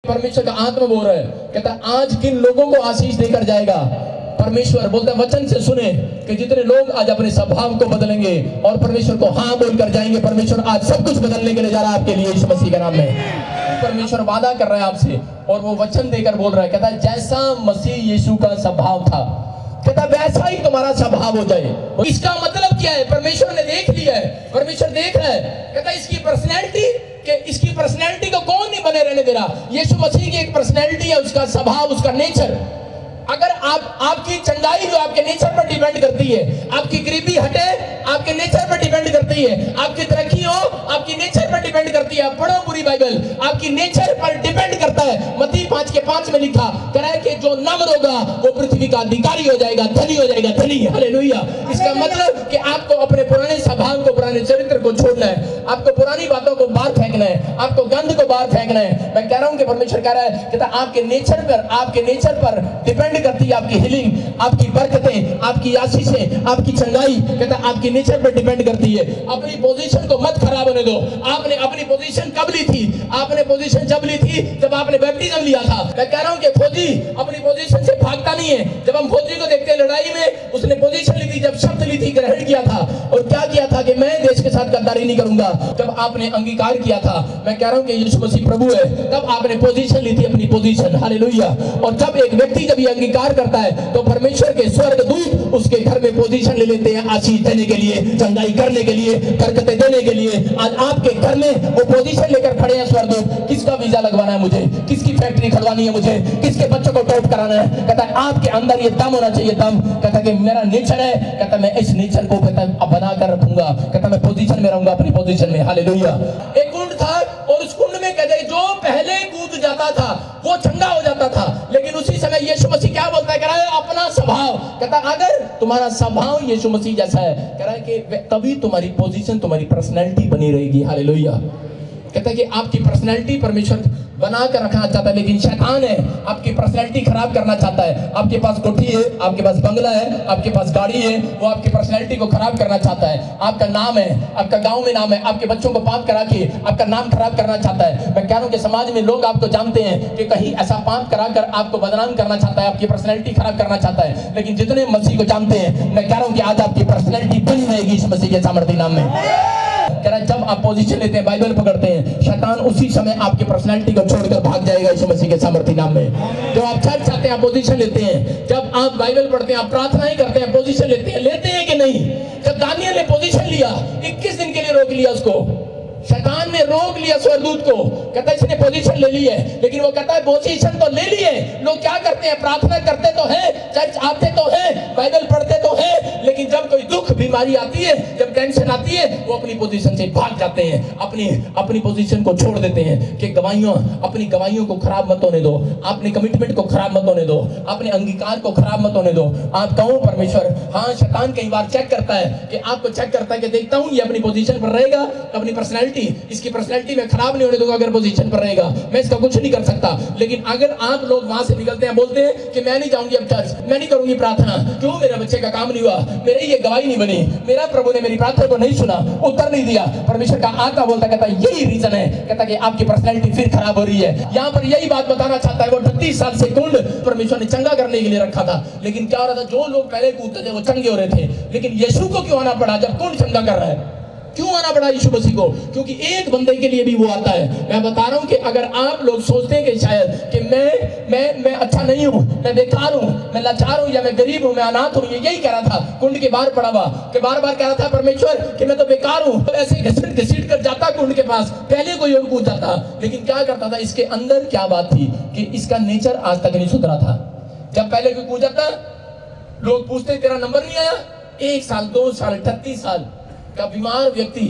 परमेश्वर का आत्मा बोल रहा है, कहता आज किन लोगों को आशीष देकर जाएगा। परमेश्वर बोलता है वचन से सुने कि जितने लोग आज अपने स्वभाव को बदलेंगे और परमेश्वर को हाँ बोलकर जाएंगे, परमेश्वर आज सब कुछ बदलने के लिए जा रहा है आपके लिए यीशु मसीह के नाम में। परमेश्वर वादा कर रहा है आपसे और वो वचन देकर बोल रहा है, कहता है जैसा मसीह यीशु का स्वभाव था, कहता वैसा ही तुम्हारा स्वभाव हो जाए। इसका मतलब क्या है? परमेश्वर ने देख लिया है, परमेश्वर देख रहा है, कहता इसकी पर्सनैलिटी, कि इसकी पर्सनैलिटी को कौन नहीं बने रहने दे रहा। यीशु मसीह की एक पर्सनैलिटी है, उसका स्वभाव, उसका नेचर। अगर आपकी चंगाई जो आपके नेचर पर डिपेंड करती है, आपकी गरीबी हटे आपके नेचर पर डिपेंड करती है, आपकी तरक्की हो आपकी नेचर पर डिपेंड करती है। पढ़ो पूरी बाइबल, आपकी नेचर पर डिपेंड करता है। मत्ती 5:5 में लिखा कह रहा है कि जो नम्र होगा वो पृथ्वी का अधिकारी हो जाएगा, धनी हो जाएगा, धनी। हालेलुया। इसका मतलब कि आपको अपने पुराने स्वभाव को, पुराने चरित्र को छोड़ना है, आपको पुरानी बातों को बाहर फेंकना है, आपको गंद को बाहर फेंकना है। मैं कह रहा हूं कि परमेश्वर कह रहा है, कहता आपके नेचर पर डिपेंड करती है आपकी हीलिंग, आपकी बरकतें, आपकी आशीषें, आपकी चंगाई, कहता आपकी नेचर पर डिपेंड करती है। अपनी पोजीशन को मत खराब होने दो। आपने अपनी पोजीशन कब ली थी? आपने पोजीशन जब ली थी जब आपने बैप्टिज्म लिया था। मैं कह रहा हूं कि फौजी अपनी पोजीशन से भागता नहीं है। जब हम फौजी को देखते हैं लड़ाई में, उसने पोजीशन ली थी, जब शब्द ली थी, ग्रहण किया था और क्या किया था कि मैं देश के साथ गद्दारी नहीं करूंगा। जब आपने अंगीकार किया था, मैं कह रहा हूं कि यीशु मसीह प्रभु है, तब आपने पोजीशन ली थी, अपनी पोजीशन। हालेलुया। और जब एक व्यक्ति जब ये अंगीकार करता है तो परमेश्वर के स्वर्गदूत उसके घर में पोजीशन ले लेते हैं, आशीष देने के लिए, चंगाई करने के लिए, बरकतें देने के लिए। आज आपके घर में वो पोजीशन लेकर खड़े हैं स्वर्गदूत। किसका वीजा लगवाना है मुझे, किसकी फैक्ट्री खुलवानी है मुझे, किसके बच्चों को टॉप कराना है। कहता है आपके अंदर ये दम होना चाहिए, दम। कहता है कि मेरा नेचर है, कहता है मैं इस नेचर को कहता है बना कर रखूंगा, कहता है मैं पोजीशन में रहूंगा, अपनी पोजीशन में। हालेलुया। एक कुंड था और उस कुंड में कहते जो पहले कूद जाता था वो चंगा हो जाता था। लेकिन उसी समय यीशु मसीह क्या बोलता है? कह रहा है अपना स्वभाव, कहता है अगर तुम्हारा स्वभाव यीशु मसीह जैसा है, कह रहा है कि तभी तुम्हारी पोजीशन, तुम्हारी पर्सनैलिटी बनी रहेगी। हालेलुया। कहता है कि आपकी पर्सनैलिटी परमेश्वर बना कर रखना चाहता है, लेकिन शैतान है आपकी पर्सनैलिटी खराब करना चाहता है। आपके पास कोठी है, आपके पास बंगला है, आपके पास गाड़ी है, वो आपकी पर्सनैलिटी को खराब करना चाहता है। आपका नाम है, आपका गांव में नाम है, आपके बच्चों को पाप करा के आपका नाम खराब करना चाहता है। मैं कह रहा हूं कि समाज में लोग आपको जानते हैं कि कहीं ऐसा पाप करा कर आपको बदनाम करना चाहता है, आपकी पर्सनैलिटी खराब करना चाहता है। लेकिन जितने मसीह को जानते हैं, मैं कह रहा हूं कि आज आपकी पर्सनैलिटी बनी रहेगी इस मसीह के सामर्थ्य नाम में। कह रहा जब आप पोजीशन लेते हैं, बाइबल पकड़ते हैं, शैतान उसी समय आपकी पर्सनैलिटी को छोड़कर भाग जाएगा यीशु मसीह के सामर्थ्य नाम में। जब आप चर्च आते हैं, आप पोजीशन लेते हैं, जब आप बाइबल पढ़ते हैं, आप प्रार्थना ही करते हैं, पोजीशन लेते हैं कि नहीं? जब दानियल ने पोजीशन लिया, 21 दिन के लिए रोक लिया उसको, शैतान ने रोक लिया स्वर्गदूत को। कहता है इसने पोजीशन ले ली है, लेकिन वो कहता है पोजीशन तो ले ली है, लोग क्या करते हैं? प्रार्थना करते तो है, चर्च आते तो है, बाइबल पढ़ते तो है, लेकिन जब कोई दुख बीमारी आती है, जब टेंशन आती है, वो अपनी पोजीशन से भाग जाते हैं, अपनी पोजीशन को छोड़ देते हैं। कि अपनी गवाहियों को खराब मत होने दो, अपनी कमिटमेंट को खराब मत होने दो, अपने अंगीकार को खराब मत होने दो। आप कहो परमेश्वर, हाँ शैतान कई बार चेक करता है कि आपको चेक करता है कि देखता हूं ये अपनी पोजीशन पर रहेगा, अपनी पर्सनैलिटी, इसकी पर्सनैलिटी में खराब नहीं होने दूंगा। अगर पोजीशन पर रहेगा मैं इसका कुछ नहीं कर सकता। लेकिन अगर आप लोग वहां से निकलते हैं, बोलते हैं कि मैं नहीं जाऊंगी अब चर्च, मैं नहीं करूंगी प्रार्थना, क्यों? मेरे बच्चे का काम नहीं हुआ, मेरी ये गवाही नहीं बनी, मेरा प्रभु ने मेरी प्रार्थना को नहीं सुना, उत्तर नहीं दिया। परमेश्वर का आत्मा बोलता कहता यही रीजन है, कहता कि आपकी पर्सनैलिटी फिर खराब हो रही है। यहाँ पर यही बात बताना चाहता है। वो 38 साल से कुंड परमेश्वर ने चंगा करने के लिए रखा था, लेकिन क्या हो रहा था? जो लोग पहले कूदते थे वो चंगे हो रहे थे, लेकिन यीशु को क्यों आना पड़ा जब कुंड चंगा कर रहा है? क्यों आना पड़ा यीशु मसीह को? क्योंकि एक बंदे के लिए भी वो आता है। मैं बता रहा हूं कि अगर आप लोग सोचते हैं कि शायद कि मैं अच्छा नहीं हूं, मैं बेकार हूं, मैं लाचार हूं, या मैं गरीब हूं, मैं अनाथ हूं, ये यही कह रहा था कुंड के बाहर पड़ा हुआ, कि बार-बार कह रहा था परमेश्वर कि मैं तो बेकार हूं, तो ऐसे घसीट कर जाता कुंड के पास, पहले कोई और कूद जाता। लेकिन क्या करता था? इसके अंदर क्या बात थी कि इसका नेचर आज तक नहीं सुधरा था। जब पहले कोई कूद जाता, लोग पूछते तेरा नंबर नहीं आया? 1 साल 2 साल 38 साल का बीमार व्यक्ति,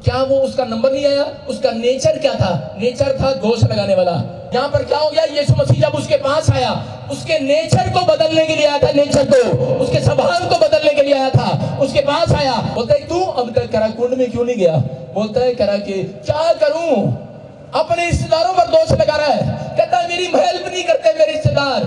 क्या वो उसका नंबर नहीं आया? उसका नेचर क्या था? नेचर था दोष लगाने वाला। यहाँ पर क्या हो गया? यीशु मसीह जब उसके पास आया, उसके नेचर को बदलने के लिए आया था, नेचर को, उसके स्वभाव को बदलने के लिए आया था। उसके पास आया, बोलता है तू अब तक करा कुंड में क्यों नहीं गया? बोलता है करा कि क्या करूं? अपने रिश्तेदारों पर दोष लगा रहा है। कहता है मेरी हेल्प नहीं करते मेरे रिश्तेदार,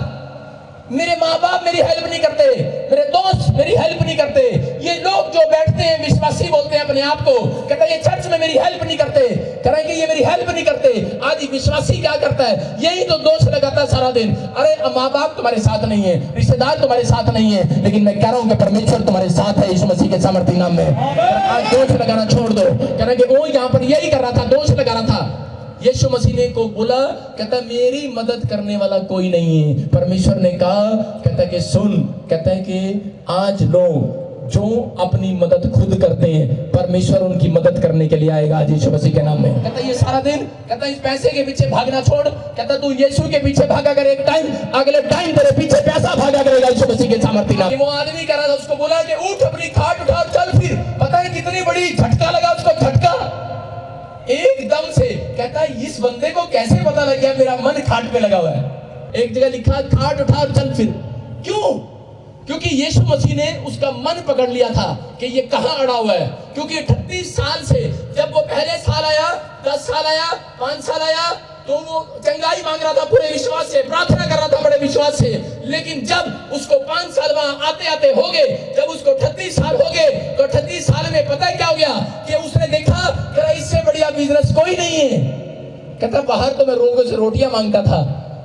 मेरे माँ बाप मेरी हेल्प नहीं करते, मेरे दोस्त मेरी हेल्प नहीं करते, ये लोग जो बैठते हैं विश्वासी बोलते हैं अपने आप को, कहता है ये चर्च में मेरी हेल्प नहीं करते, कहेंगे ये मेरी हेल्प नहीं करते। आज विश्वासी क्या करता है, यही तो दोष लगाता है सारा दिन। अरे माँ बाप तुम्हारे साथ नहीं है, रिश्तेदार तुम्हारे साथ नहीं है, लेकिन मैं कह रहा हूँ कि परमेश्वर तुम्हारे साथ है यीशु मसीह के सामर्थ्य नाम में। आज दोष लगाना छोड़ दो, कहेंगे वो यहाँ पर यही कर रहा था, दोष लगा रहा था। यीशु मसीह ने को बोला, कहता मेरी मदद करने वाला कोई नहीं है। परमेश्वर ने कहा, कहता कि सुन, कहता है कि आज लोग जो अपनी मदद खुद करते हैं, परमेश्वर उनकी मदद करने के लिए आएगा आज यीशु मसीह के नाम में। कहता ये सारा दिन, कहता इस पैसे के पीछे भागना छोड़, कहता तू यीशु के पीछे भागा कर, एक टाइम अगले टाइम तेरे पीछे पैसा भागा करेगा यीशु मसीह के सामर्थ्य नाम में। वो आदमी कह रहा था, उसको बोला कि उठ अपनी खाट उठा चल फिर। पता है कितनी बड़ी झटका लगा उसको, झटका एकदम से। कहता है इस बंदे को कैसे पता लग गया मेरा मन खाट पे लगा हुआ है। एक जगह लिखा खाट उठा और चल फिर। क्यों? क्योंकि यीशु मसीह ने उसका मन पकड़ लिया था कि ये कहां अड़ा हुआ है। क्योंकि 38 साल से, जब वो पहले साल आया, 10 साल आया, 5 साल आया, तो वो चंगाई मांग रहा था पूरे विश्वास से, प्रार्थना कर रहा था बड़े विश्वास से। लेकिन जब उसको 5 साल वहां आते आते हो गए, जब उसको 38 साल हो गए, तो 38 साल में पता है क्या हो गया कि उसने देखा कि इससे बढ़िया बिजनेस कोई नहीं है। कहता बाहर तो मैं लोगों से रोटियां मांगता था,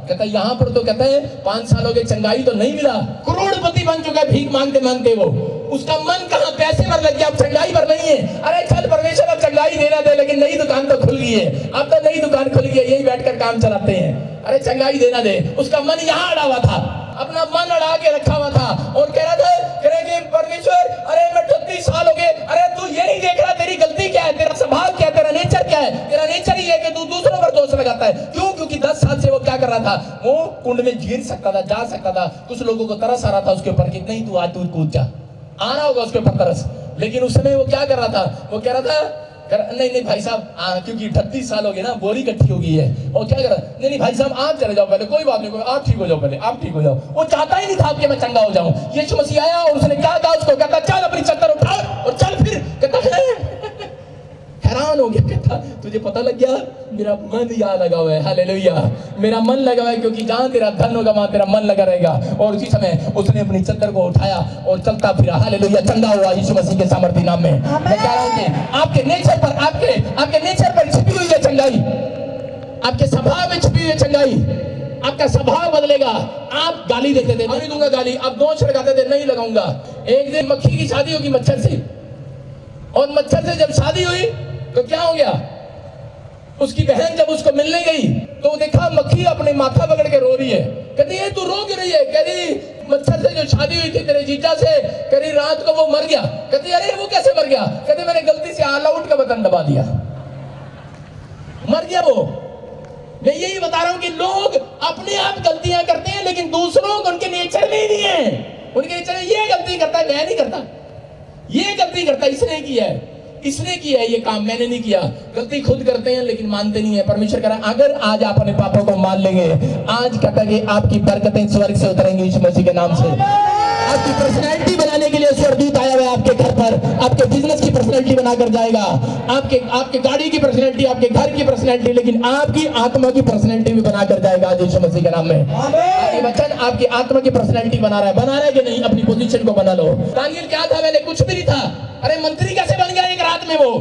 कहता यहाँ पर तो कहता है 5 साल हो गए, चंगाई तो नहीं मिला, करोड़पति बन चुका है भीख मांगते मांगते। वो उसका मन कहाँ पैसे पर लग गया, अब चंगाई पर नहीं है। अरे चल परमेश्वर अब चंगाई देना दे, लेकिन नई दुकान तो खुल गई है, अब तो नई दुकान खुल गई है, यही बैठकर काम चलाते हैं। अरे चंगाई देना दे। उसका मन यहाँ अड़ा हुआ था, अपना मन अड़ा के रखा हुआ था और कह रहा था कि परमेश्वर अरे मैं 38 साल हो गए, अरे तू ये नहीं देख रहा तेरी गलती क्या है, तेरा स्वभाव क्या है, तेरा नेचर क्या है। तेरा नेचर ही है कि तू दूसरों पर दोष लगाता है। क्यों? क्योंकि 10 साल से वो क्या कर रहा था, वो कुंड में गिर सकता था, जा सकता था। कुछ लोगों को तरस आ रहा था उसके ऊपर कि नहीं तू आज तू कूद जा, आ रहा होगा उसके ऊपर तरस। लेकिन उस समय वो क्या कर रहा था, वो कह रहा था नहीं भाई साहब, क्योंकि 38 साल हो गए ना, बोरी इकट्ठी हो गई है। और क्या कर रहा, नहीं भाई साहब आप चले जाओ पहले, कोई बात नहीं, आप ठीक हो जाओ पहले, आप ठीक हो जाओ। वो चाहता ही नहीं था कि मैं चंगा हो जाऊं। यीशु मसीह आया और उसने क्या कहा उसको, कहता चल अपनी चद्दर उठा और चल फिर। कहता हैरान हो गया, कहता तुझे पता लग गया मेरा मन यहाँ लगा हुआ है। हालेलुया, मेरा मन लगा हुआ है, क्योंकि जहां तेरा धन होगा वहां तेरा मन लगा रहेगा। और उसी समय उसने अपनी चद्दर को उठाया और चलता फिरा। हालेलुया, चंगा हुआ यीशु मसीह के सामर्थ्य नाम में। मैं कह रहा हूं कि आपके नेचर पर, आपके नेचर पर छिपी हुई है चंगाई, आपके स्वभाव में छिपी हुई है चंगाई। आपका स्वभाव बदलेगा। आप गाली देते थे, नहीं दूंगा गाली, अब दोष लगाते थे, नहीं लगाऊंगा। एक दिन मक्खी की शादी होगी मच्छर से, और मच्छर से जब शादी हुई तो क्या हो गया, उसकी बहन जब उसको मिलने गई तो देखा मक्खी अपने माथा पकड़ के रो रही है। कहती है तू रो क्यों रही है? कहती मच्छर से जो शादी हुई थी तेरे जीजा से, कहती रात को वो मर गया। कहती अरे वो कैसे मर गया? कहती मैंने गलती से ऑल आउट का बटन दबा दिया, मर गया वो। मैं यही बता रहा हूं कि लोग अपने आप गलतियां करते हैं, लेकिन दूसरों को उनके नेचर में ही नहीं है। उनके नेचर में ये गलती करता है, मैं नहीं करता, ये गलती करता है, इसने किया है, इसने किया है ये काम, मैंने नहीं किया। गलती खुद करते हैं लेकिन मानते नहीं है। परमेश्वर कह रहा है अगर आज आप अपने पापों को मान लेंगे, आज कहता है कि आपकी बरकतें स्वर्ग से उतरेंगी यीशु मसीह के नाम से। आपकी पर्सनैलिटी बनाने के लिए स्वर्गदूत आया हुआ है आपके घर पर, आपके बिजनेस की पर्सनैलिटी बनाकर जाएगा, आपके गाड़ी की पर्सनैलिटी, आपके घर की पर्सनैलिटी, लेकिन आपकी आत्मा की पर्सनैलिटी भी बनाकर जाएगा आज यीशु मसीह के नाम में। ये वचन आपकी आत्मा की पर्सनैलिटी बना रहा है कि नहीं? अपनी पोजीशन को बना लो। दानियल क्या था? मैंने कुछ भी नहीं था। अरे मंत्री कैसे बन गया एक रात में वो?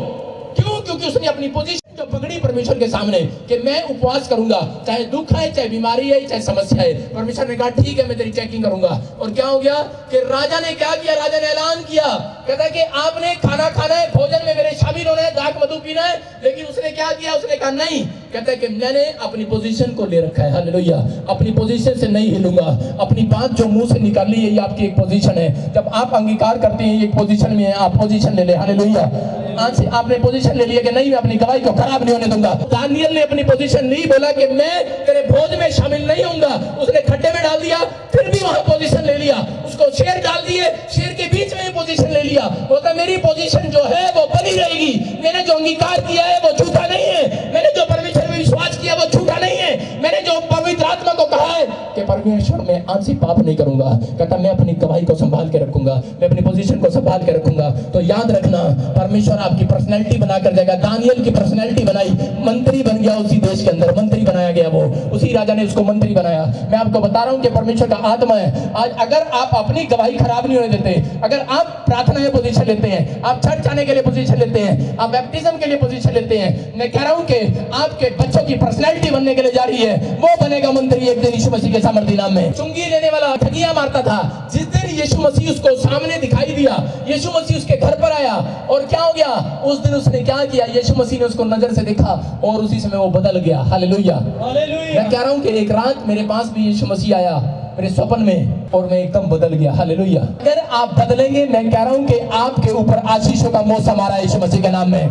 क्यों? क्योंकि उसने अपनी पोजीशन जो पकड़ी परमेश्वर के सामने कि मैं उपवास करूंगा, चाहे दुख है, चाहे बीमारी है, चाहे समस्या है। परमेश्वर ने कहा ठीक है मैं तेरी चेकिंग करूंगा। और क्या हो गया कि राजा ने क्या किया? राजा ने ऐलान किया, कहता है कि आपने खाना खाना है, भोजन में मेरे शामिल होना है, दाख मधु पीना है। लेकिन उसने क्या किया? उसने कहा नहीं, कहता है कि मैंने अपनी पोजीशन को ले रखा है। हालेलुया, अपनी पोजीशन से नहीं हिलूंगा। अपनी बात जो मुंह से निकाली है ये आपकी एक पोजीशन है। जब आप अंगीकार करते हैं एक पोजीशन में, आप पोजीशन ले ले। हालेलुया, आज से आपने पोजीशन ले लिया कि नहीं मैं अपनी गवाही को खराब नहीं होने दूंगा। दानियल ने अपनी पोजीशन नहीं बोला कि मैं तेरे भोज में शामिल नहीं होऊंगा, उसने खड्डे में डाल दिया, फिर भी वहां पोजीशन ले लिया। उसको शेर डाल दिए, शेर के बीच में पोजीशन ले लिया। बोलता मेरी पोजीशन जो है वो बनी रहेगी। मैंने जो अंगीकार किया है वो झूठा नहीं है, मैंने जो परमेश्वर में विश्वास किया वो झूठा नहीं है, मैंने जो पवित्र आत्मा को कहा है कि परमेश्वर मैं आपसे पाप नहीं करूंगा, कहता मैं अपनी गवाही को संभाल के रखूंगा, मैं अपनी पोजीशन को संभाल के रखूंगा। तो याद रखना, परमेश्वर आपकी पर्सनैलिटी बना कर जाएगा। दानियल की पर्सनैलिटी बनाई, मंत्री बन गया उसी देश के अंदर, मंत्री बनाया गया, वो उसी राजा ने उसको मंत्री बनाया। मैं आपको बता रहा हूं कि परमेश्वर का आत्मा है। आज अगर आप अपनी गवाही खराब नहीं होने देते, अगर आप प्रार्थना में पोजीशन लेते हैं, आप चर्च आने के लिए पोजीशन लेते हैं, आप बैप्टिज्म के लिए पोजीशन लेते हैं, मैं कह रहा हूं कि आपके बच्चों की पर्सनैलिटी बनने के लिए जा रही है, वो बनेगा मंत्री एक दिन यीशु मसीह के सामर्थी नाम में। चुंगी लेने वाला ठगियां मारता था, जिस दिन यीशु मसीह उसको सामने दिखाई दिया, यीशु मसीह उसके घर पर आया, और क्या हो गया उस दिन उसने क्या किया, यीशु मसीह ने उसको नजर से देखा और उसी समय वो बदल गया। हालेलुया। मैं कह रहा हूं कि एक रात मेरे पास भी यीशु मसीह आया मेरे स्वप्न में और मैं एकदम बदल गया। हालेलुया। अगर आप बदलेंगे, मैं कह रहा हूं कि आपके ऊपर आशीषों का मौसम आ रहा है यीशु मसीह के नाम में।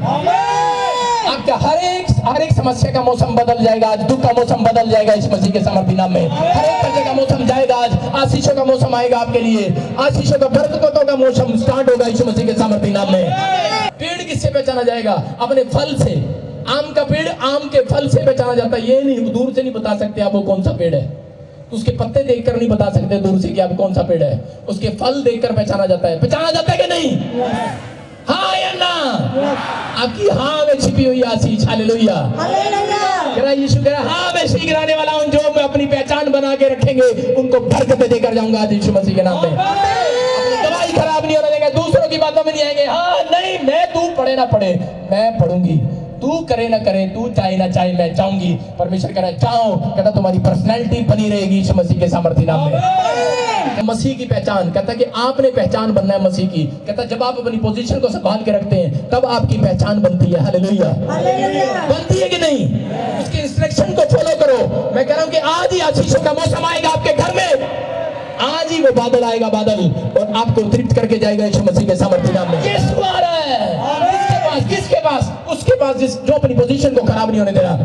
आपका हर एक समस्या का मौसम बदल जाएगा आज, दुख का मौसम बदल जाएगा यीशु मसीह के सामर्थी नाम में। हर एक कर्जे का मौसम जाएगा आज, आशीषों का मौसम आएगा आपके लिए, आशीषों का बरकतों का मौसम स्टार्ट होगा यीशु मसीह के सामर्थी नाम में। पेड़ किससे पहचाना जाएगा? अपने फल से। आम का पेड़ आम के फल से पहचाना जाता है। ये नहीं, दूर से नहीं बता सकते आप वो कौन सा पेड़ है, उसके पत्ते देखकर नहीं बता सकते दूर से कि आप कौन सा पेड़ है, उसके फल देखकर पहचाना जाता है। पहचाना जाता है कि नहीं? हाँ या ना? आपकी हाँ में छिपी हुई आशीष। हालेलुया। यीशु कह रहा है, हाँ मैं शीघ्र आने वाला हूं, जो मैं अपनी पहचान बना के रखेंगे उनको बरकतें देकर जाऊंगा आज यीशु मसीह के नाम में। अपनी गवाही खराब नहीं होने देंगे, दूसरों की बातों में नहीं आएंगे। हाँ नहीं, मैं तू पढ़े ना पढ़े मैं पढ़ूंगी, तू करे ना करे, तू चाहे ना चाहे मैं चाहूंगी। परमेश्वर कह रहा है जाओ, कहता तुम्हारी पर्सनैलिटी बनी रहेगी यीशु मसीह के सामर्थी नाम में। मसीह की पहचान, कहता कि आपने पहचान बनना है मसीह की। कहता जब आप अपनी पोजीशन को संभाल के रखते हैं तब आपकी पहचान बनती है। हालेलुया। बनती है कि नहीं? उसके इंस्ट्रक्शन को फॉलो करो। मैं कह रहा हूं कि आज ही आशीषों का मौसम आएगा आपके घर में, आज ही वो बादल आएगा, बादल, और आपको तृप्त करके जाएगा यीशु मसीह के सामर्थी नाम में। यीशु आ रहा है। किसके पास? उसके पास जो अपनी पोजीशन को खराब नहीं होने दे रहा,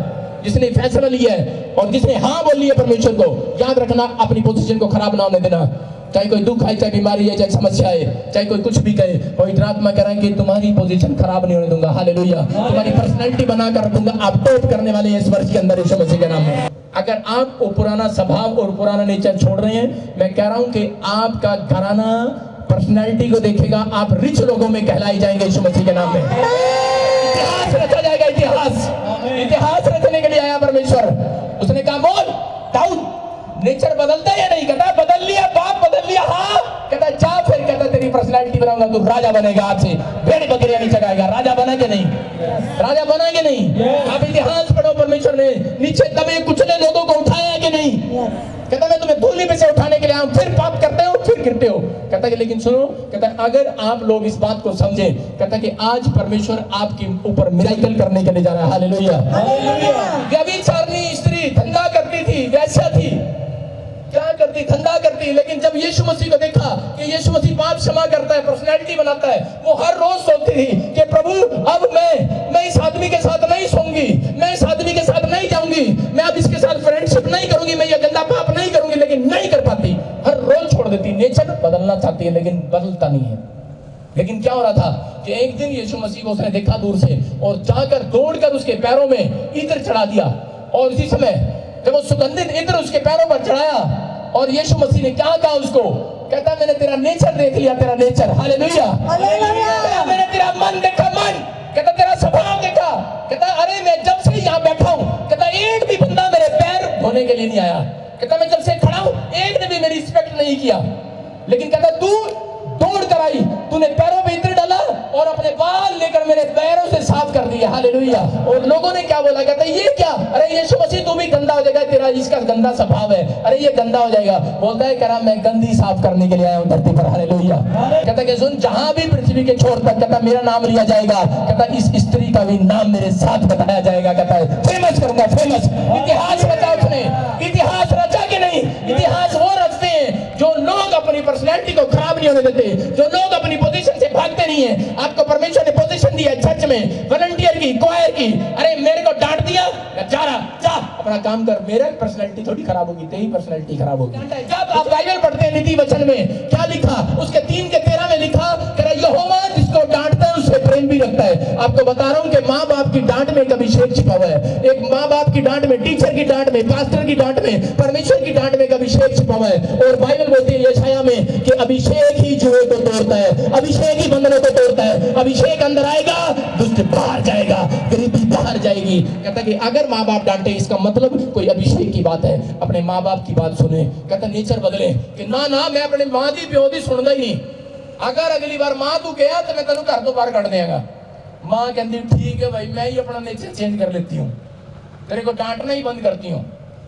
जिसने फैसला लिया है और जिसने हाँ बोल लिया परमेश्वर को। याद रखना, अपनी पोजीशन को खराब ना होने देना। चाहे कोई दुख है, चाहे बीमारी है, चाहे समस्या है, चाहे कोई कुछ भी कहे, पवित्र आत्मा कह रहा है कि तुम्हारी पोजीशन खराब नहीं होने दूंगा। हालेलुया। तुम्हारी पर्सनैलिटी बनाकर रखूंगा। आप टॉप करने वाले हैं इस वर्ष के अंदर यीशु मसीह के नाम में। अगर आप वो पुराना स्वभाव और पुराना नेचर छोड़ रहे हैं, मैं कह रहा हूं कि आपका घराना पर्सनैलिटी को देखेगा, आप रिच लोगों में कहलाई जाएंगे यीशु मसीह के नाम में। इतिहास रचा जाएगा, इतिहास रचने के लिए आया परमेश्वर। उसने कहा बोल दाऊद, नेचर बदलता है या नहीं? कहता बदल लिया, बाप बदल लिया। हाँ, कहता जा फिर, कहता तेरी पर्सनैलिटी बनाऊंगा, तू राजा बनेगा, आज से भेड़ बकरियां नहीं चगाएगा। राजा बना के नहीं? राजा बना के नहीं? आप इतिहास पढ़ो, परमेश्वर ने नीचे दबे कुचले लोगों को उठाया कि नहीं? कहता मैं तुम्हें धूली में से उठाने के लिए आऊं, फिर पाप करते हो, फिर गिरते हो। कहता कि लेकिन सुनो, कहता अगर आप लोग इस बात को समझे, कहता कि आज परमेश्वर आपके ऊपर मिराकल करने के लिए जा रहा है। हालेलुया। व्यभिचारिणी स्त्री धंधा करती थी, वैसा थी, क्या करती? धंधा करती। लेकिन जब यीशु मसीह को देखा कि यीशु मसीह पाप क्षमा करता है, पर्सनैलिटी बनाता है, वो हर रोज सोचती थी कि प्रभु अब मैं इस आदमी के साथ नहीं सोऊंगी, मैं इस आदमी के साथ नहीं जाऊंगी, मैं अब इसके साथ फ्रेंडशिप नहीं करूंगी, मैं ये गंदा पाप नहीं करूंगी, लेकिन नहीं कर पाती, हर रोज छोड़ देती। नेचर बदलना चाहती है लेकिन बदलता नहीं है। लेकिन क्या हो रहा था कि एक दिन यीशु मसीह को उसने देखा दूर से और जाकर दौड़कर उसके पैरों में इत्र चढ़ा दिया, और इसी समय जब वो सुगंधित इत्र उसके पैरों पर चढ़ाया और यीशु मसीह ने क्या कहा उसको? कहता मैंने तेरा नेचर देख लिया, तेरा नेचर। हालेलुया। मैंने तेरा मन देखा, मन। कहता तेरा स्वभाव देखा। कहता अरे मैं जब से यहाँ बैठा हूँ, कहता एक भी बंदा मेरे पैर धोने के लिए नहीं आया। कहता मैं जब से खड़ा हूँ एक ने भी मेरी रिस्पेक्ट नहीं किया। लेकिन कहता तू दौड़ कर आई, तूने पैरों पे इत्र डाला और अपने बाल लेकर मेरे पैरों से साफ कर दिया। हालेलुया। और लोगों ने क्या बोला? कहता ये क्या? अरे यीशु मसीह तू भी गंदा हो जाएगा, तेरा इसका गंदा स्वभाव है, अरे ये गंदा हो जाएगा। बोलता है कह रहा मैं गंदी साफ करने के लिए आया हूँ धरती पर। हालेलुया। कहता कि सुन, जहां भी पृथ्वी के छोर तक कहता मेरा नाम लिया जाएगा, कहता इस स्त्री का भी नाम मेरे साथ बताया जाएगा। कहता है फेमस करूंगा, फेमस। इतिहास रचा उसने। इतिहास रचा कि नहीं? इतिहास वो रचते हैं जो लोग अपनी पर्सनैलिटी को खराब नहीं होने देते, जो लोग अपनी पोजीशन से भागते नहीं है। आपको परमेश्वर ने पोजीशन दी है चर्च में, वॉलंटियर की, क्वायर की। अरे मेरे को डांट दिया, जा रहा, जा अपना काम कर, मेरा पर्सनैलिटी थोड़ी खराब होगी, तेरी पर्सनैलिटी खराब होगी। जब आप बाइबल पढ़ते हैं नीति वचन में क्या लिखा? उसके 3 के 13 में लिखा, यहोवा जिसको डांटता है उससे पॉइंट भी रखता है। आपको बता रहा हूं कि माँ बाप की डांट में एक अभिषेक छिपा हुआ है। एक माँ बाप की डांट में, टीचर की डांट में, पास्टर की डांट में, परमेश्वर की डांट में एक अभिषेक छिपा हुआ है। और बाइबल बोलती है यशाया में कि अभिषेक ही जुए को तोड़ता है, अभिषेक ही बंधनों को तोड़ता है। अभिषेक अंदर आएगा, दुष्ट बाहर जाएगा, गरीबी बाहर जाएगी। कहता कि अगर माँ बाप डांटे इसका मतलब कोई अभिषेक की बात है। अपने माँ बाप की बात सुने। कहता नेचर बदले कि ना ना मैं अपने माँ दी प्यो दी सुनदा ही नहीं। अगर अगली बार माँ तू गया तो मैं तेन घर तो बाहर कट देगा। माँ कहती ठीक है भाई, मैं ही अपना नेचर चेंज कर लेती हूँ, तेरे को डांटना ही बंद करती हूँ।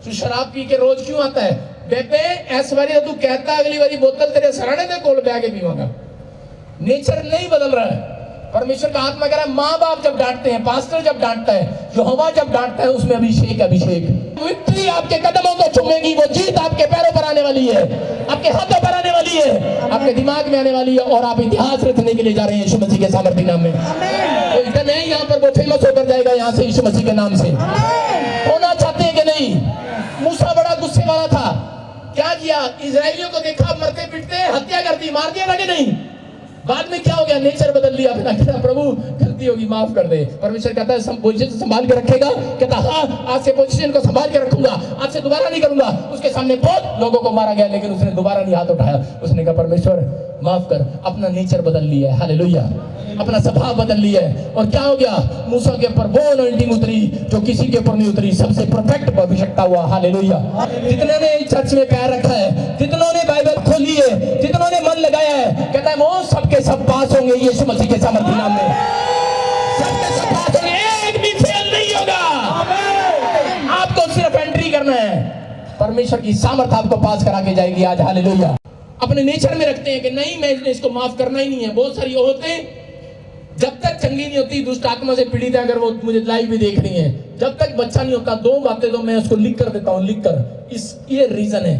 तू शराब पी के रोज क्यों आता है? बेबे इस बारी तू कहता अगली बारी बोतल तेरे सराने दे कोल बैग पीवांगा। नेचर नहीं बदल रहा है। परमेश्वर का आत्मा कह रहा है माँ बाप जब डांटते हैं, पास्टर जब डांटता है, यहोवा जब डांटता है, उसमें अभिषेक अभिषेक विक्ट्री आपके कदमों को चूमेगी। वो जीत आपके पैरों पर आने वाली है, आपके हाथों पर आने वाली है, आपके दिमाग में आने वाली है और आप इतिहास रचने के लिए जा रहे हैं यीशु मसीह के सामर्थ्य नाम में। तो इतना नहीं यहाँ पर वो फेमस होकर जाएगा यहाँ से यीशु मसीह के नाम से। होना चाहते हैं कि नहीं? मूसा बड़ा गुस्से वाला था। क्या किया? इजरायलियों को देखा मरते पिटते, हत्या कर दी, मार दिया था कि नहीं? बाद में क्या हो गया? नेचर बदल लिया अपना। कहता प्रभु गलती होगी माफ कर दे। परमेश्वर कहता है पोजीशन संभाल के रखेगा। कहता हाँ आज से पोजीशन को संभाल के रखूंगा, आज से दोबारा नहीं करूंगा। उसके सामने बहुत लोगों को मारा गया लेकिन उसने दोबारा नहीं हाथ उठाया। उसने कहा परमेश्वर माफ कर। अपना नेचर बदल लिया है। हालेलुया। अपना स्वभाव बदल लिया है। और क्या हो गया? मूसा के ऊपर वो अनॉइंटिंग उतरी जो किसी के ऊपर नहीं उतरी। सबसे परफेक्ट भविष्यता हुआ। हालेलुया। जितने ने चर्च में पैर रखा है, जितनों ने बाइबल खोली है, जितनों ने मन लगाया है, कहता है वो सबके सब पास होंगे यीशु मसीह के सामर्थ्य नाम में। सबके सब पास होंगे, एक भी फेल नहीं होगा। आपको सिर्फ एंट्री करना है, परमेश्वर की सामर्थ आपको पास करा के जाएगी आज। हालेलुया। अपने नेचर में रखते हैं कि नहीं मैं इसको माफ करना ही नहीं है। बहुत सारी औरतें जब तक चंगी नहीं होती, दुष्ट आत्मा से पीड़ित है, अगर वो मुझे लाइव भी देख रही है, जब तक बच्चा नहीं होता, दो बातें तो मैं उसको लिख कर देता हूँ, लिख कर। ये रीजन है,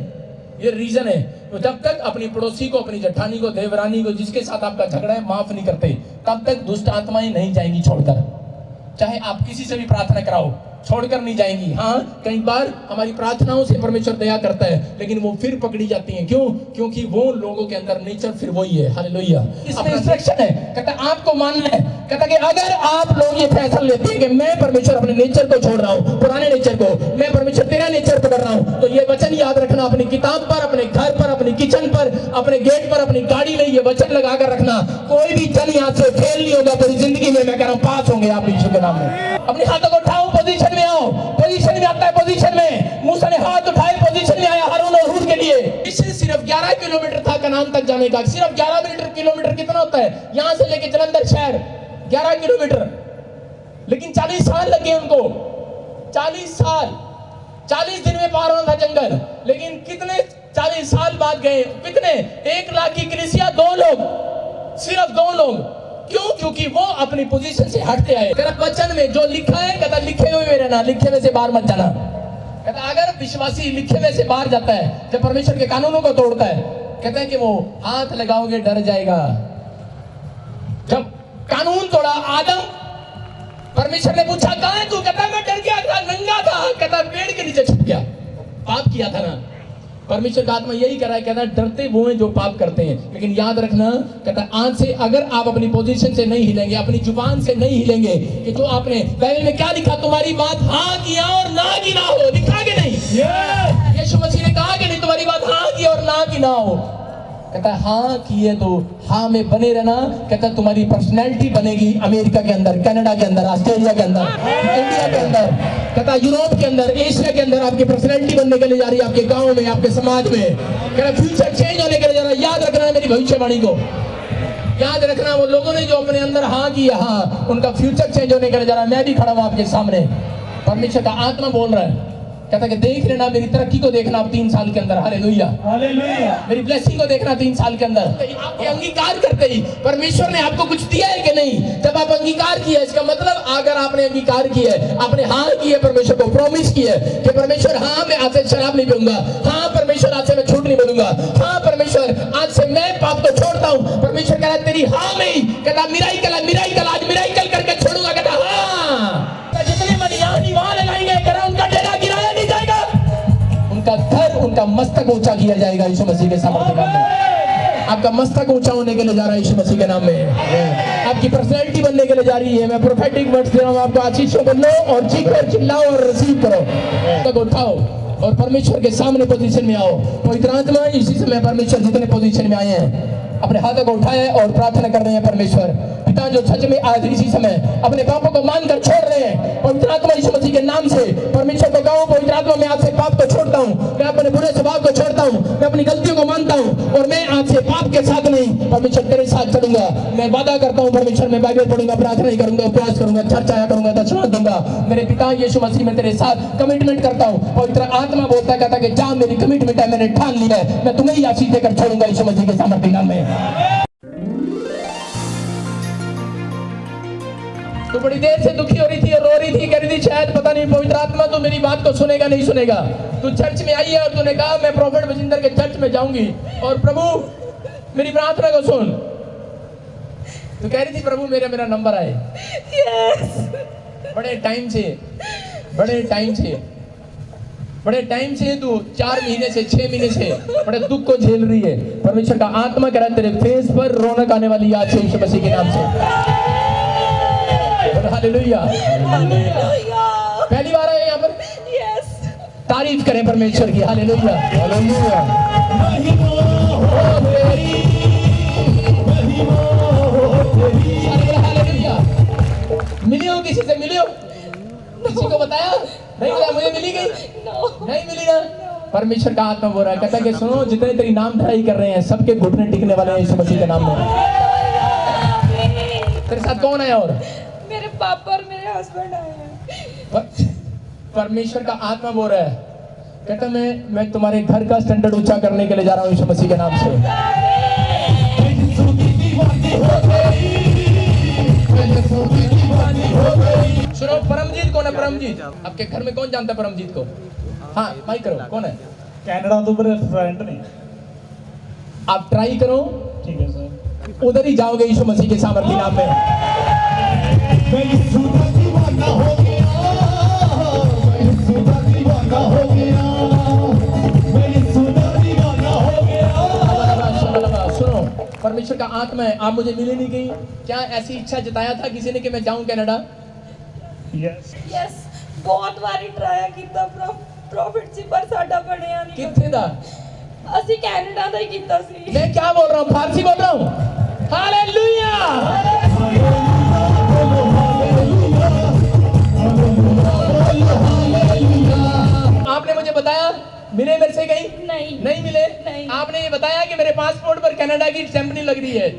ये रीजन है। तो जब तक अपनी पड़ोसी को, अपनी जेठानी को, देवरानी को, जिसके साथ आपका झगड़ा है, माफ नहीं करते, तब तक दुष्ट आत्माएं नहीं जाएंगी छोड़कर। चाहे आप किसी से भी प्रार्थना कराओ, छोड़कर नहीं जाएंगी। हाँ, कई बार हमारी प्रार्थनाओं से परमेश्वर दया करता है, लेकिन वो फिर पकड़ी जाती हैं। क्यों? क्योंकि वो लोगों के अंदर नेचर फिर वही है। हालेलुया। इसमें इंस्ट्रक्शन है, कहता आपको मानना है। कहता कि अगर आप लोग ये फैसला लेते हैं कि मैं परमेश्वर अपने नेचर को छोड़ रहा हूँ, पुराने नेचर को, मैं परमेश्वर तेरा नेचर पकड़ रहा हूँ, तो ये वचन याद रखना। अपनी किताब पर, अपने घर पर, अपनी किचन पर, अपने गेट पर, अपनी गाड़ी में ये वचन लगा कर रखना। कोई भी जन यहाँ से फेल नहीं होगा पूरी जिंदगी में। मैं कह रहा हूँ पास होंगे आप यीशु के नाम में। अपने हाथों को उठाओ, पोजीशन में आओ। पोजीशन में आता है, पोजीशन में। मूसा ने हाथ उठाए, पोजीशन में आया हारून और हूर के लिए। इससे सिर्फ 11 किलोमीटर था कनान तक जाने का। सिर्फ 11 किलोमीटर कितना होता है? यहाँ से लेके जलंधर शहर 11 किलोमीटर, लेकिन 40 साल लगे उनको। 40 साल, 40 दिन में पार होना था जंगल, लेकिन कितने 40 साल बाद गए? कितने? 1 लाख की कलीसिया, 2 लोग, सिर्फ 2 लोग। क्यों? क्योंकि वो अपनी पोजीशन से हटते आए। कहता वचन में जो लिखा है, कहता लिखे हुए में रहना, लिखे में से बाहर मत जाना। कहता अगर विश्वासी लिखे में से बाहर जाता है, जब परमेश्वर के कानूनों को तोड़ता है, कहते हैं कि वो हाथ लगाओगे डर जाएगा। जब कानून तोड़ा आदम, परमेश्वर ने पूछा कहां है तू? कहता मैं डर गया था, नंगा था। कहता पेड़ के नीचे छुप गया, पाप किया था ना। परमेश्वर का आत्मा यही कर रहा है, कहता डरते वो हैं जो पाप करते हैं। लेकिन याद रखना, कहता आज से अगर आप अपनी पोजीशन से नहीं हिलेंगे, अपनी जुबान से नहीं हिलेंगे, कि जो आपने बाइबल में क्या लिखा, तुम्हारी बात हाँ की और ना की ना हो। लिखा कि नहीं? यीशु मसीह ने कहा कि नहीं तुम्हारी बात हाँ की और ना की ना हो। कहता हाँ किए तो हाँ में बने रहना। कहता तुम्हारी पर्सनैलिटी बनेगी अमेरिका के अंदर, कनाडा के अंदर, ऑस्ट्रेलिया के अंदर, इंडिया के अंदर, कहता यूरोप के अंदर, एशिया के अंदर आपकी पर्सनैलिटी बनने के लिए जा रही है, आपके गांव में, आपके समाज में। कहता फ्यूचर चेंज होने के लिए जा रहा है। याद रखना मेरी भविष्यवाणी को, याद रखना। वो लोगों ने जो अपने अंदर हाँ किया, हाँ, उनका फ्यूचर चेंज होने के लिए जा रहा है। मैं भी खड़ा हूँ आपके सामने, परमेश्वर का आत्मा बोल रहा है। कहता कि देख लेना, मेरी तरक्की को देखना आप 3 साल के अंदर। Hallelujah, hallelujah. मेरी ब्लेसिंग को देखना 3 साल के अंदर। आपके अंगीकार करते ही परमेश्वर ने आपको कुछ दिया है कि नहीं? जब आप अंगीकार किया, इसका मतलब अगर आपने अंगीकार किया है, आपने हाँ किया, परमेश्वर को प्रॉमिस किया है कि परमेश्वर हाँ मैं आज से शराब नहीं पीऊंगा, हाँ परमेश्वर आज से मैं झूठ नहीं बोलूंगा, हाँ परमेश्वर आज से मैं पाप को छोड़ता हूँ। परमेश्वर कह रहा है तेरी हाँ में ही, कहता मिराइकल आज मिराइकल करके छोड़ूंगा। कहता हाँ, जितने मन यहाँ नहीं वहां लगाएंगे, करा उनका डेरा गिराया नहीं जाएगा, उनका घर, उनका मस्तक ऊंचा किया जाएगा यीशु मसीह के सामर्थ्य नाम में। आपका मस्तक ऊंचा होने के लिए जा रहा है यीशु मसीह के नाम में। आपकी पर्सनैलिटी बनने के लिए जा रही है। मैं प्रोफेटिक वर्ड्स दे रहा हूँ आपको, आशीषों को लो और चीखो और चिल्लाओ और रिसीव करो। तक उठाओ और परमेश्वर के सामने पोजीशन में आओ। पवित्र आत्मा इसी समय परमेश्वर जितने पोजीशन में आए हैं अपने हाथों को उठाए और प्रार्थना कर रहे हैं। परमेश्वर पिता जो सच में आज इसी समय अपने पापों को मानकर छोड़ रहे हैं, पवित्र आत्मा यीशु मसीह के नाम से परमेश्वर को कहो, पवित्र आत्मा मैं आपसे पाप को छोड़ता हूँ, मैं अपने बुरे स्वभाव को छोड़ता हूँ, मैं अपनी गलतियों को मानता हूँ और मैं आज से पाप के साथ नहीं परमेश्वर तेरे साथ चलूंगा। मैं वादा करता हूँ परमेश्वर मैं बाइबल पढ़ूंगा, प्रार्थना ही करूंगा, उपवास करूंगा, चर्च आया करूंगा, दक्षिणा दूंगा। मेरे पिता यीशु मसीह में तेरे साथ कमिटमेंट करता हूँ। पवित्र आत्मा बोलता कहता कि जा मेरी कमिटमेंट है, मैंने ठान लिया है, मैं तुम्हें ही आशीष देकर छोड़ूंगा यीशु मसीह के सामर्थ्य नाम में। तो बड़ी देर से दुखी हो रही थी और रो रही थी, कह रही थी शायद पता नहीं पवित्र आत्मा तो मेरी बात को सुनेगा नहीं सुनेगा। तू चर्च में आई है और तूने कहा मैं प्रोफेट बजिंदर के चर्च में जाऊंगी और प्रभु मेरी प्रार्थना को सुन। तू कह रही थी प्रभु मेरा नंबर आए। Yes. बड़े टाइम से तू 4 महीने से 6 महीने से बड़े दुख को झेल रही है। परमेश्वर का आत्मा कह रहा है तेरे फेस पर रौनक आने वाली आज से यीशु मसीह के नाम से। हालेलुया। Hallelujah. पहली बार आए यहाँ पर, Yes. तारीफ करें परमेश्वर की। Hallelujah hallelujah. हालेलुया। मिली हो किसी से, मिली हो किसी को बताया नहीं? बताया मुझे मिली गई No. नहीं मिली ना। परमेश्वर का आत्मा बोल रहा है, कहता है कि सुनो जितने तेरी नाम धराई कर रहे हैं सबके घुटने टिकने वाले हैं यीशु मसीह के नाम में। तेरे साथ कौन है? और मेरे पापा और मेरे हस्बैंड आए हैं। परमेश्वर का आत्मा बोल रहा है, कहता मैं तुम्हारे घर का स्टैंडर्ड ऊंचा करने के लिए जा रहा हूँ यीशु मसीह के नाम से। सुनो परमजीत कौन है? परमजीत आपके घर में कौन जानता है परमजीत को? हाँ माइक करो, कौन है? कनाडा तो मेरे फ्रेंड नहीं। आप ट्राई करो, ठीक है सर। उधर ही जाओगे यीशु मसीह के सामर्थ्य नाम में। सुनो परमेश्वर का आत्मा है, आप मुझे मिले नहीं गई, क्या ऐसी इच्छा जताया था किसी ने कि मैं जाऊं कनाडा? Yes Yes. बहुत ਵਾਰੀ ਟਰਾਈ ਕੀਤਾ ਪ੍ਰੋਫਿਟ ਸੀ ਪਰ ਸਾਡਾ ਬਣਿਆ ਨਹੀਂ। कितने दा? ਅਸੀਂ ਕੈਨੇਡਾ ਦਾ ਹੀ ਕੀਤਾ ਸੀ। मैं क्या बोल रहा हूँ? फारसी बोल रहा हूँ। हालेलुया। आपने मुझे बताया मिले मेरे से कहीं? नहीं मिले। नहीं। आपने ये बताया कि मेरे पासपोर्ट पर कनाडा की स्टैंप नहीं लग रही है?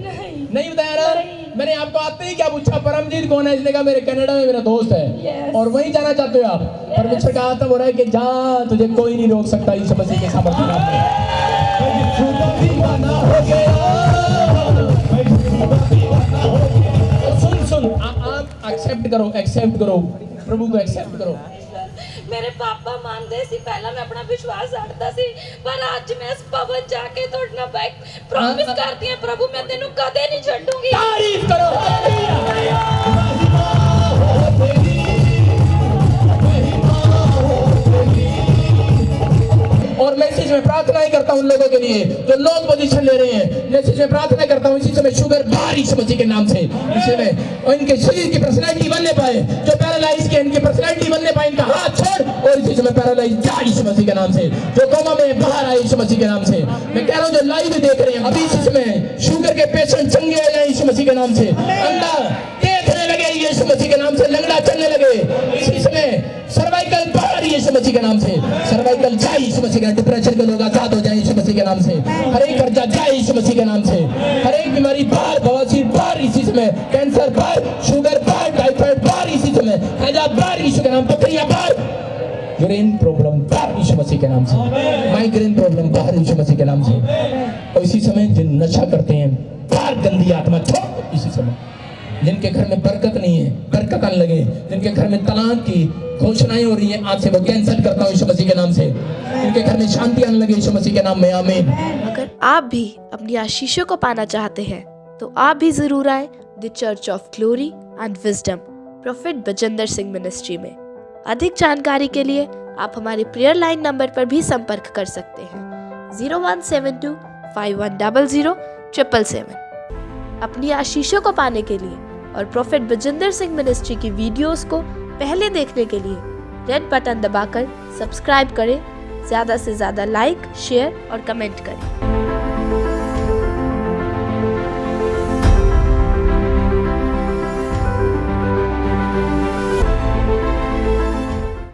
नहीं बताया ना। नहीं। मैंने आपको आते ही क्या पूछा परमजीत कौन है? इसने कहा मेरे कनाडा में मेरा दोस्त है। Yes. और वहीं जाना चाहते हो आप? परमेश्वर का आत्मा बोल रहा है कि जा, तुझे कोई नहीं रोक सकता यीशु मसीह के सामर्थ्य नाम में। सुन आप एक्सेप्ट करो प्रभु को एक्सेप्ट करो। ਮੇਰੇ ਪਾਪਾ ਮੰਨਦੇ ਸੀ, ਪਹਿਲਾਂ ਮੈਂ ਆਪਣਾ ਵਿਸ਼ਵਾਸ ਛੱਡਦਾ ਸੀ, ਪਰ ਅੱਜ ਮੈਂ ਇਸ ਭਵਨ ਜਾ ਕੇ ਤੁਹਾਡੇ ਨਾਲ ਬੈਕ ਪ੍ਰੋਮਿਸ ਕਰਦੀ ਹਾਂ ਪ੍ਰਭੂ ਮੈਂ ਤੈਨੂੰ ਕਦੇ ਨਹੀਂ ਛੱਡੂੰਗੀ। तारीफ करो। और मैं इसी में प्रार्थना ही करता हूं उन लोगों के लिए जो लोग पोजीशन ले रहे हैं। मैं इसी में प्रार्थना करता हूं इसी समय शुगर बाहर यीशु मसीह के नाम से इसी में और इनके शरीर की पर्सनैलिटी बनने पाए, जो पैरालाइज के इनकी पर्सनैलिटी बनने पाए, इनका हाथ छोड़ और इसी समय पैरालाइज जा यीशु मसीह के नाम से, जो कोमा में बाहर आए यीशु मसीह के नाम से। मैं कह रहा हूं जो लाइव देख रहे हैं अभी इसी समय शुगर के पेशेंट चंगे हो जाए यीशु मसीह के नाम से, अंधा देखने लगे यीशु मसीह के नाम से, लंगड़ा चलने लगे इसी समय, सर्वाइकल बाहर यीशु मसीह के नाम से, सर्वाइकल जाए यीशु मसीह के, डिप्रेशन के लोग आजाद हो जाए यीशु मसीह के नाम से, हर एक कर्जा जाए यीशु मसीह के नाम से, हर एक बीमारी बाहर, बवासीर बाहर इसी समय, कैंसर बाहर, शुगर बाहर, टाइफाइड बाहर इसी समय, हैजा बाहर यीशु के नाम, पथरियां बाहर, यूरिन प्रॉब्लम बाहर यीशु मसीह के नाम से, माइग्रेन प्रॉब्लम बाहर यीशु मसीह के नाम से। और इसी समय जिन नशा करते हैं बाहर गंदी आत्मा छोड़ इसी समय, जिनके घर में बरकत नहीं है बरकत आने लगे, जिनके घर में तलाक की घोषणाएं हो रही है आज से वो कैंसिल करता हूं यीशु मसीह के नाम से, जिनके घर में शांति आने लगे यीशु मसीह के नाम में, आमीन। अगर आप भी अपनी आशीषों को पाना चाहते हैं तो आप भी जरूर आए the church of glory and wisdom prophet Bajinder Singh ministry में। अधिक जानकारी के लिए आप हमारे प्रेयर लाइन नंबर पर भी संपर्क कर सकते हैं 0172 5100 777। अपनी आशीषों को पाने के लिए और प्रोफेट बजिंदर सिंह मिनिस्ट्री की वीडियोस को पहले देखने के लिए रेड बटन दबाकर सब्सक्राइब करें, ज़्यादा से ज़्यादा लाइक, शेयर और कमेंट करें।